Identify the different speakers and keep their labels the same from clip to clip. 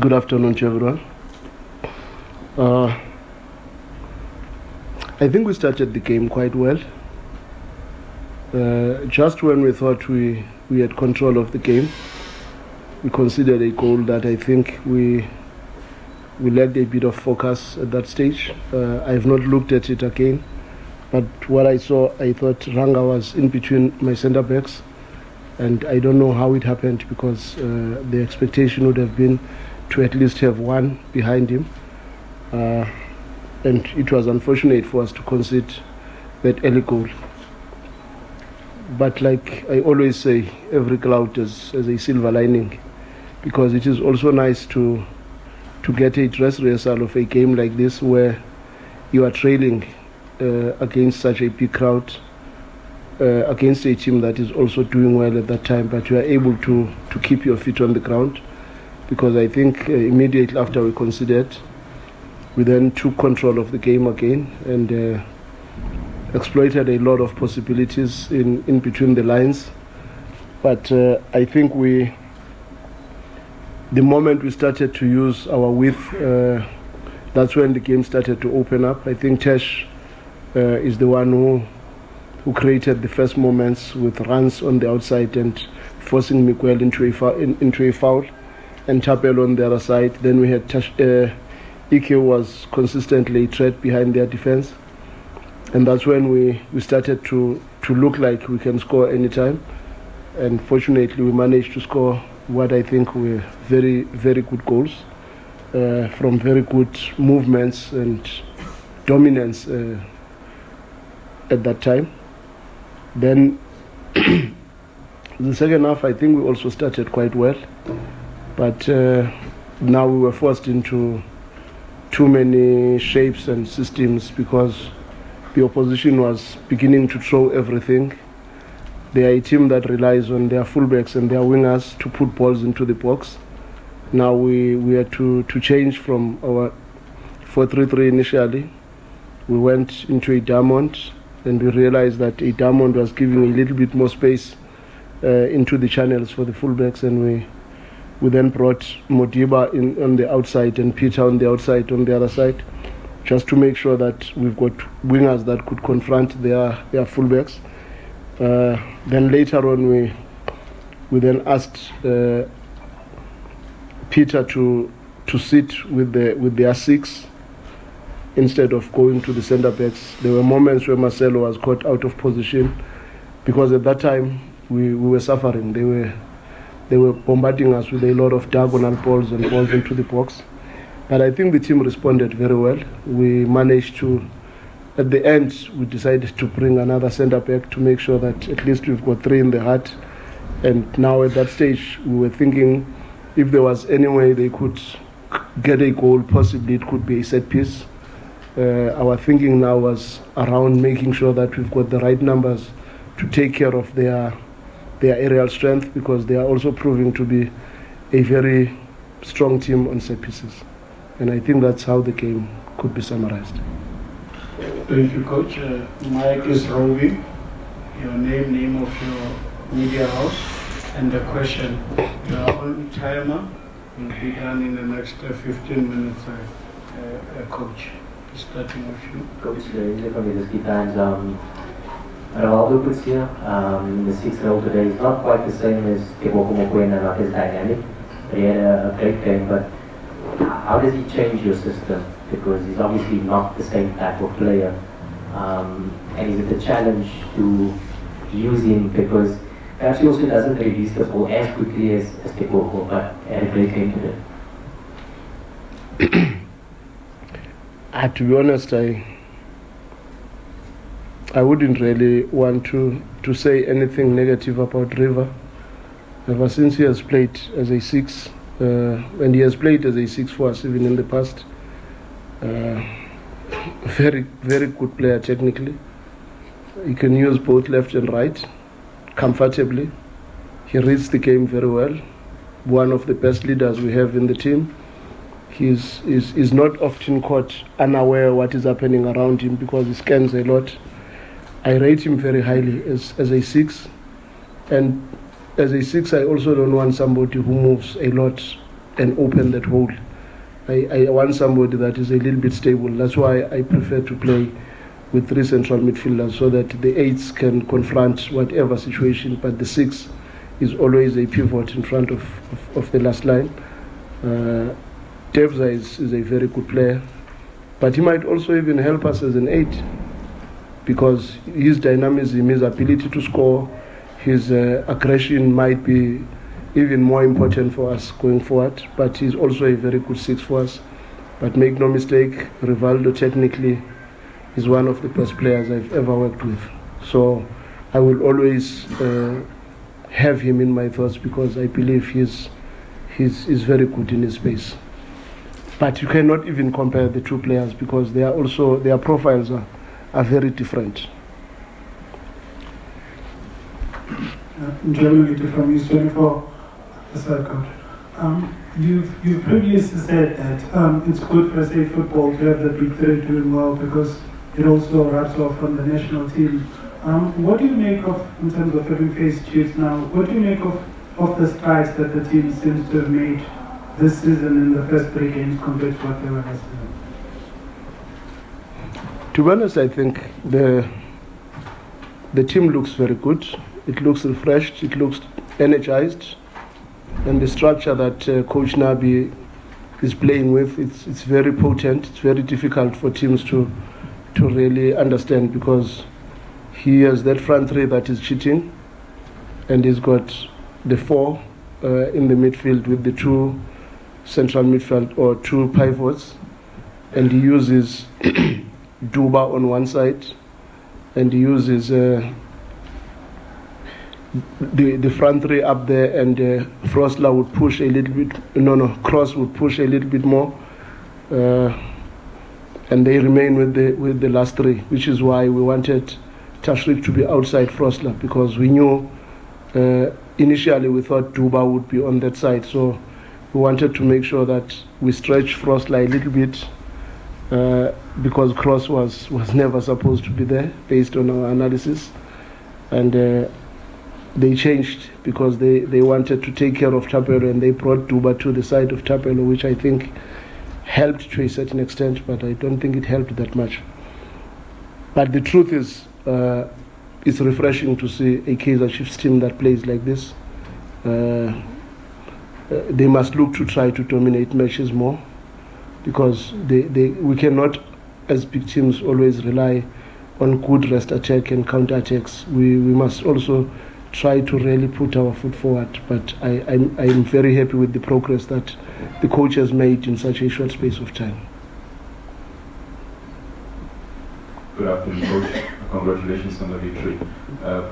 Speaker 1: Good afternoon to everyone. I think we started the game quite well. Just when we thought we had control of the game, we considered a goal that I think we lacked a bit of focus at that stage. I have not looked at it again, but what I saw, I thought Ranga was in between my centre backs, and I don't know how it happened because the expectation would have been to at least have one behind him. And it was unfortunate for us to concede that early goal. But like I always say, every cloud has a silver lining, because it is also nice to get a dress rehearsal of a game like this where you are trailing against such a big crowd, against a team that is also doing well at that time, but you are able to keep your feet on the ground. Because I think immediately after we conceded, we then took control of the game again and exploited a lot of possibilities in between the lines. But I think the moment we started to use our width, that's when the game started to open up. I think Tesh is the one who created the first moments with runs on the outside and forcing Miguel into a foul, and Chapel on the other side. Then we had Ike was consistently a threat behind their defense, and that's when we started to look like we can score anytime. And fortunately we managed to score what I think were very, very good goals from very good movements and dominance at that time. Then the second half, I think we also started quite well, but now we were forced into too many shapes and systems because the opposition was beginning to throw everything. They are a team that relies on their fullbacks and their wingers to put balls into the box. Now we had to change from our 4-3-3 initially. We went into a diamond, and we realized that a diamond was giving a little bit more space into the channels for the fullbacks, and we then brought Modiba in on the outside and Peter on the outside on the other side, just to make sure that we've got wingers that could confront their fullbacks. Then later on we then asked Peter to sit with their six instead of going to the centre backs. There were moments where Marcelo was caught out of position because at that time we were suffering. They were bombarding us with a lot of diagonal balls and balls into the box. But I think the team responded very well. We managed to, at the end, we decided to bring another centre back to make sure that at least we've got three in the heart. And now at that stage, we were thinking if there was any way they could get a goal, possibly it could be a set piece. Our thinking now was around making sure that we've got the right numbers to take care of their aerial strength, because they are also proving to be a very strong team on set pieces. And I think that's how the game could be summarized.
Speaker 2: Thank you, Coach. Mike is Rovi. Your name of your media house, and the question. You are on timer. Will be done in the next 15 minutes. Coach, starting with you.
Speaker 3: Coach, from the ski times. Ronaldo puts here, the sixth role today is not quite the same as Tebogo Mokoena, not as dynamic. But he had a great game, but how does he change your system? Because he's obviously not the same type of player. And is it a challenge to use him because perhaps he also doesn't release the ball as quickly as Tebogo, but had a great game today?
Speaker 1: To be honest, I wouldn't really want to say anything negative about River. Ever since he has played as a six, and he has played as a six for us even in the past. Very, very good player technically. He can use both left and right comfortably. He reads the game very well. One of the best leaders we have in the team. He's not often caught unaware what is happening around him because he scans a lot. I rate him very highly as a six, and as a six I also don't want somebody who moves a lot and open that hole. I want somebody that is a little bit stable. That's why I prefer to play with 3 central midfielders, so that the 8s can confront whatever situation, but the 6 is always a pivot in front of the last line. Tevza is a very good player, but he might also even help us as an 8, because his dynamism, his ability to score, his aggression might be even more important for us going forward. But he's also a very good 6 for us. But make no mistake, Rivaldo technically is one of the best players I've ever worked with. So I will always have him in my thoughts, because I believe he's very good in his space. But you cannot even compare the 2 players, because they are also, their profiles are very different.
Speaker 4: Germany from East 24, the side coach. You've previously said that it's good for SA football to have the big 3 doing well, because it also rubs off on the national team. What do you make of, in terms of having faced Chiefs now, what do you make of the strides that the team seems to have made this season in the first 3 games compared to what they were last season?
Speaker 1: To be honest, I think the team looks very good. It looks refreshed, it looks energized, and the structure that Coach Nabi is playing with, it's very potent. It's very difficult for teams to really understand, because he has that front 3 that is cheating, and he's got the 4 in the midfield with the 2 central midfield or 2 pivots, and he uses Duba on one side, and he uses the front 3 up there, and Frosler would push a little bit. Cross would push a little bit more, and they remain with the last 3, which is why we wanted Tashrik to be outside Frosler, because we knew initially we thought Duba would be on that side, so we wanted to make sure that we stretch Frosler a little bit, because Cross was never supposed to be there based on our analysis, and they changed because they wanted to take care of Tapelo, and they brought Duba to the side of Tapelo, which I think helped to a certain extent, but I don't think it helped that much. But the truth is, it's refreshing to see a Kaizer Chiefs team that plays like this. They must look to try to dominate matches more, because we cannot, as big teams, always rely on good rest attack and counter attacks. We must also try to really put our foot forward. But I'm very happy with the progress that the coach has made in such a short space of time.
Speaker 5: Good afternoon, Coach. Congratulations on the victory.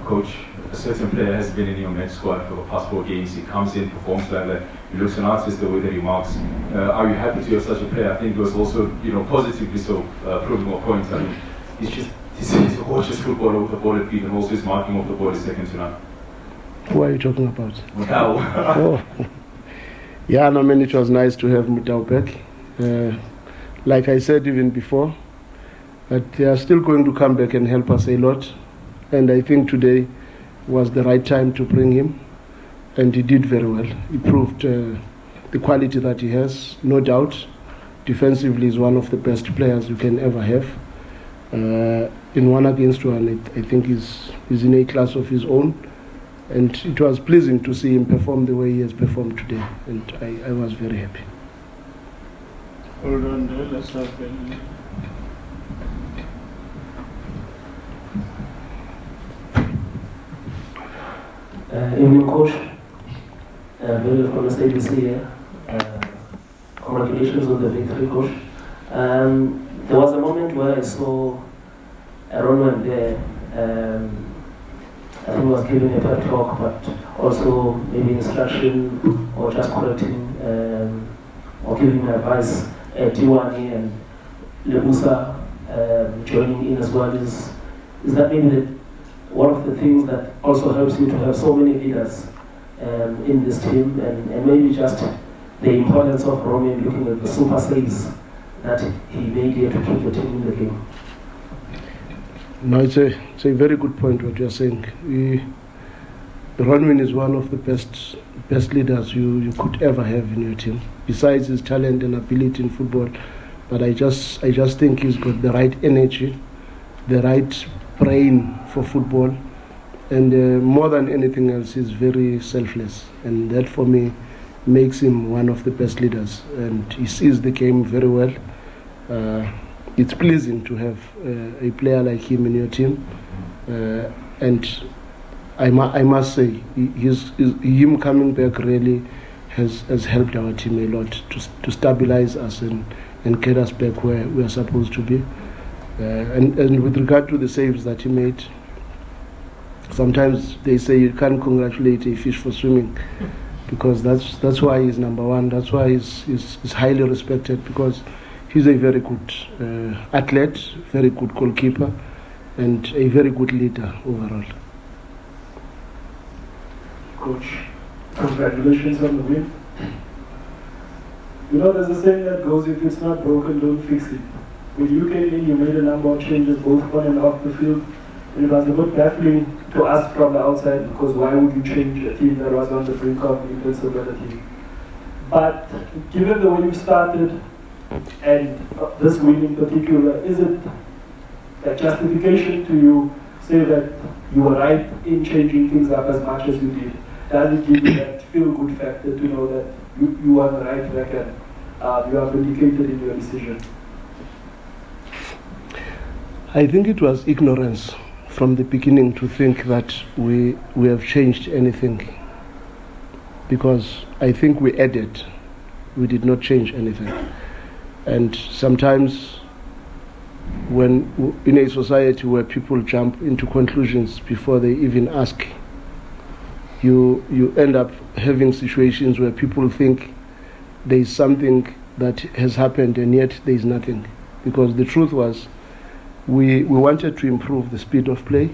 Speaker 5: Coach, a certain player has been in your match squad for the past 4 games. He comes in, performs like that. He looks an artist the way that he marks. Are you happy to have such a player? I think he was also, positively so, proving more points. I mean, he's a gorgeous footballer with the ball at feet, and also his marking of the ball is second to none.
Speaker 1: Who are you talking about?
Speaker 5: Mutau.
Speaker 1: Oh. Yeah, it was nice to have Mutau back. Like I said even before, but they are still going to come back and help us a lot. And I think today was the right time to bring him. And he did very well. He proved the quality that he has, no doubt. Defensively, he's one of the best players you can ever have. In 1 against 1, I think he's in a class of his own. And it was pleasing to see him perform the way he has performed today. And I was very happy.
Speaker 2: Hold on there, let's have Ben.
Speaker 3: Evening, Coach. Bill from the ABC here. Congratulations on the victory, Coach. There was a moment where I saw Ronwen there. I think he was giving a pep talk, but also maybe instruction or just correcting or giving advice. Tiwani and Lebusa joining in as well. Is that maybe one of the things that also helps you to have so many leaders in this team, and maybe just the importance of Romain looking at the super saves that he made here to keep the team in the game?
Speaker 1: No, it's a very good point what you're saying. Ronwin is one of the best leaders you could ever have in your team, besides his talent and ability in football. But I just think he's got the right energy, the right brain for football, and more than anything else, he's very selfless, and that for me makes him one of the best leaders. And he sees the game very well. It's pleasing to have a player like him in your team, and I must say, him coming back really has helped our team a lot to stabilize us and get us back where we are supposed to be. And with regard to the saves that he made, sometimes they say you can't congratulate a fish for swimming, because that's why he's number one. That's why he's highly respected, because he's a very good athlete, very good goalkeeper, and a very good leader overall.
Speaker 6: Coach, congratulations on the win. You know, there's a saying that goes, if it's not broken, don't fix it. When you came in, you made a number of changes both on and off the field. And it was a bit baffling to us from the outside, because why would you change a team that was on the brink of invincibility? But given the way you started, and this win in particular, is it a justification to you say that you were right in changing things up as much as you did? Does it give you that feel-good factor to know that you are on the right track and you are vindicated in your decision?
Speaker 1: I think it was ignorance from the beginning to think that we have changed anything, because I think we added, we did not change anything. And sometimes when in a society where people jump into conclusions before they even ask, you end up having situations where people think there is something that has happened and yet there is nothing. Because the truth was, we wanted to improve the speed of play,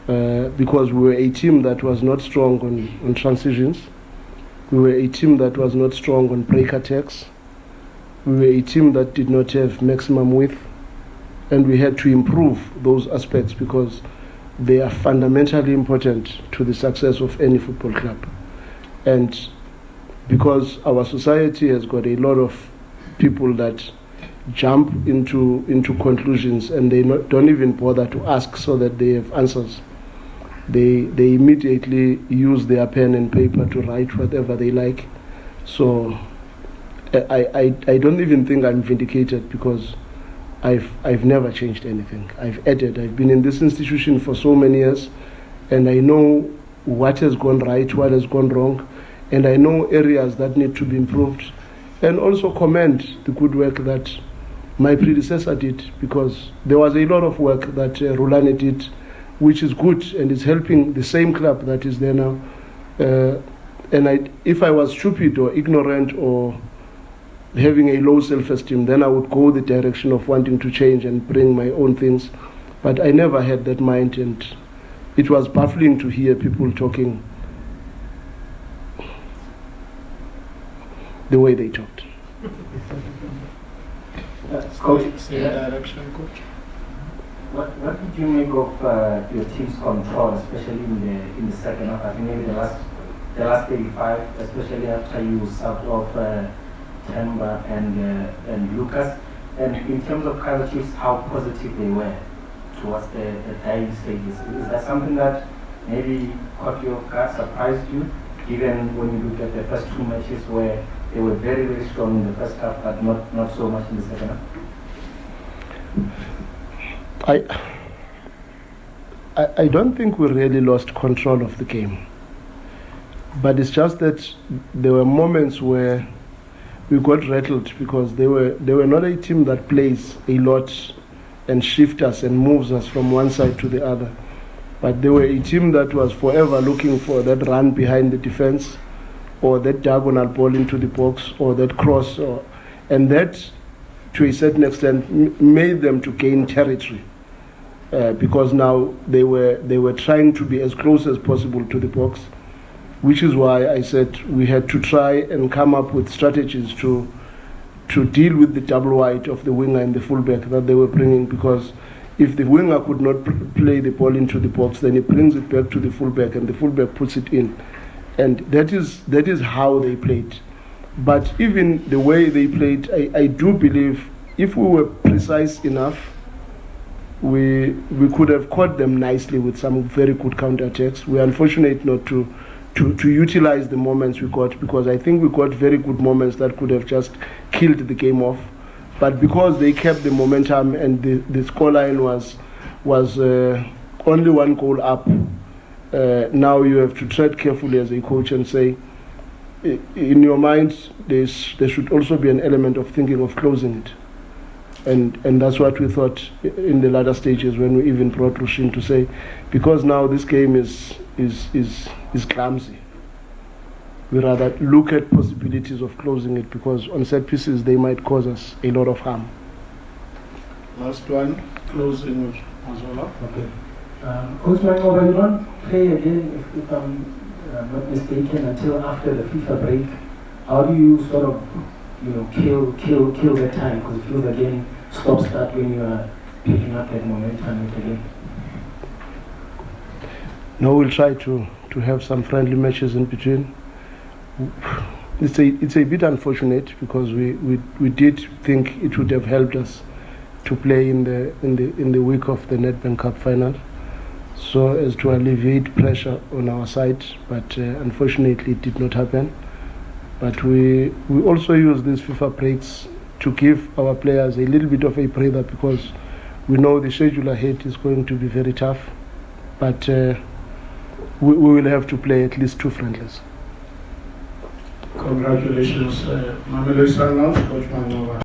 Speaker 1: because we were a team that was not strong on transitions. We were a team that was not strong on break attacks. We were a team that did not have maximum width, and we had to improve those aspects because they are fundamentally important to the success of any football club. And because our society has got a lot of people that jump into conclusions, and they don't even bother to ask so that they have answers. They immediately use their pen and paper to write whatever they like. So I don't even think I'm vindicated, because I've never changed anything. I've added. I've been in this institution for so many years, and I know what has gone right, what has gone wrong, and I know areas that need to be improved, and also commend the good work that my predecessor did, because there was a lot of work that Rulani did, which is good and is helping the same club that is there now. And if I was stupid or ignorant or having a low self-esteem, then I would go the direction of wanting to change and bring my own things. But I never had that mind, and it was baffling to hear people talking the way they talked.
Speaker 6: Coach,
Speaker 2: Same direction, Coach.
Speaker 3: What did you make of your team's control, especially in the second half? I think maybe the last 35, especially after you subbed off Temba and Lucas. And in terms of Kaizer Chiefs, how positive they were towards the dying stages. Is that something that maybe caught you off guard, surprised you, given when you look at the first two matches where they were very, very strong in the first half, but not so much in the second half?
Speaker 1: I don't think we really lost control of the game, but it's just that there were moments where we got rattled, because they were not a team that plays a lot and shifts us and moves us from one side to the other, but they were a team that was forever looking for that run behind the defense, or that diagonal ball into the box, or that cross, and that to a certain extent made them to gain territory, because now they were trying to be as close as possible to the box, which is why I said we had to try and come up with strategies to deal with the double wide of the winger and the fullback that they were bringing, because if the winger could not play the ball into the box, then he brings it back to the fullback, and the fullback puts it in, and that is how they played. But even the way they played, I do believe if we were precise enough, we could have caught them nicely with some very good counter-attacks. We are unfortunate not to utilize the moments we got, because I think we got very good moments that could have just killed the game off. But because they kept the momentum and the scoreline was only 1 goal up, now you have to tread carefully as a coach and say, in your mind, there should also be an element of thinking of closing it. And that's what we thought in the latter stages when we even brought Rushin to say, because now this game is clumsy. We rather look at possibilities of closing it, because on set pieces they might cause us a lot of harm.
Speaker 2: Last one, closing with Mazola.
Speaker 3: Okay. Coach Manqoba, you don't play again, if I'm not mistaken, until after the FIFA break. How do you sort of, kill that time? Because it feels again stop-start when you are picking up that momentum again.
Speaker 1: No, we'll try to have some friendly matches in between. It's a bit unfortunate, because we did think it would have helped us to play in the week of the Nedbank Cup final, so as to alleviate pressure on our side. But unfortunately, it did not happen. But we also use these FIFA breaks to give our players a little bit of a breather, because we know the schedule ahead is going to be very tough. But we will have to play at least 2 friendlies.
Speaker 2: Congratulations, Mamelodi Sundowns, Coach Manqoba.